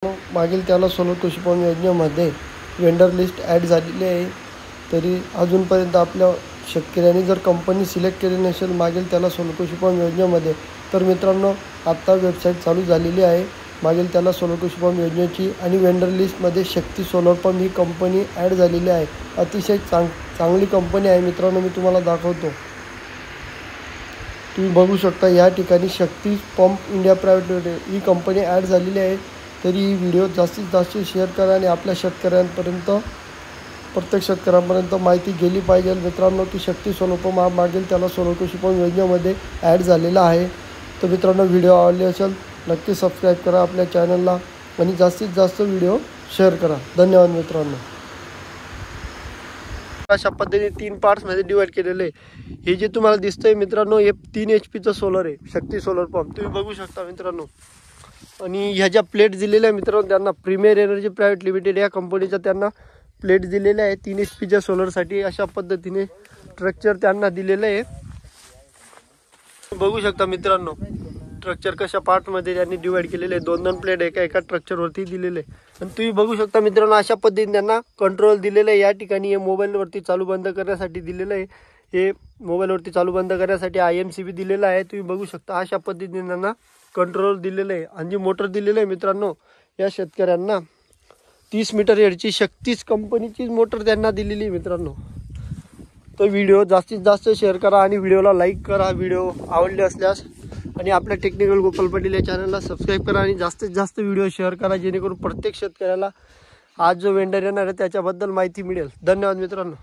मागील त्याला सोलर कृषी पंप योजनेमध्ये वेंडर लिस्ट ॲड झालेली आहे, तरी अजूनपर्यंत आपल्या शेतकऱ्यांनी जर कंपनी सिलेक्ट केली नसेल मागील त्याला सोलर कृषी पंप योजनेमध्ये, तर मित्रांनो आत्ता वेबसाईट चालू झालेली आहे मागील त्याला सोलर कृषी पंप योजनेची आणि वेंडर लिस्टमध्ये शक्ती सोलर पंप ही कंपनी ॲड झालेली आहे। अतिशय चांगली कंपनी आहे मित्रांनो, मी तुम्हाला दाखवतो। तुम्ही बघू शकता या ठिकाणी शक्ती पंप इंडिया प्रायव्हेट लिमिटेड ही कंपनी ॲड झालेली आहे। तरी ही व्हिडिओ जास्तीत जास्त शेअर करा आणि आपल्या शेतकऱ्यांपर्यंत प्रत्येक शेतकऱ्यांपर्यंत माहिती गेली पाहिजे मित्रांनो की शक्ती सोलर पंप हा मागील त्याला सोलर कृषी पंप योजनेमध्ये ॲड झालेला आहे। तर मित्रांनो व्हिडिओ आवडले असेल नक्की सबस्क्राईब करा आपल्या चॅनलला आणि जास्तीत जास्त व्हिडिओ शेअर करा। धन्यवाद मित्रांनो। अशा पद्धतीने 3 पार्ट्समध्ये डिवाइड केलेले आहे। हे जे तुम्हाला दिसतंय मित्रांनो हे 3 HP सोलर आहे, शक्ती सोलर पंप तुम्ही बघू शकता मित्रांनो। आणि ह्या ज्या प्लेट्स दिलेल्या आहे मित्रांनो त्यांना प्रीमियर एनर्जी प्रायव्हेट लिमिटेड या कंपनीच्या त्यांना प्लेट्स दिलेल्या आहे 3 HP सोलरसाठी। अशा पद्धतीने स्ट्रक्चर त्यांना दिलेलं आहे, बघू शकता मित्रांनो। स्ट्रक्चर कशा पार्टमध्ये त्यांनी डिवाइड केलेले आहे, 2 प्लेट एका स्ट्रक्चरवरती दिलेले आहे। आणि तुम्ही बघू शकता मित्रांनो अशा पद्धतीने त्यांना कंट्रोल दिलेलं आहे। या ठिकाणी हे मोबाईलवरती चालू बंद करण्यासाठी दिलेलं आहे, हे मोबाईलवरती चालू बंद करण्यासाठी IMCB दिलेला आहे। तुम्ही बघू शकता अशा पद्धतीने त्यांना कंट्रोल दिलेलं आहे। आणि जी मोटर दिलेलं आहे मित्रांनो या शेतकऱ्यांना 30 मीटर हेडची शक्तीच कंपनीची मोटर त्यांना दिलेली आहे मित्रांनो। तो व्हिडिओ जास्तीत जास्त शेअर करा आणि व्हिडिओला लाईक करा व्हिडिओ आवडले असल्यास, आणि आपल्या टेक्निकल गोपाल पाटील या चॅनलला सबस्क्राईब करा आणि जास्तीत जास्त व्हिडिओ शेअर करा जेणेकरून प्रत्येक शेतकऱ्याला आज जो वेंडर येणार आहे त्याच्याबद्दल माहिती मिळेल। धन्यवाद मित्रांनो।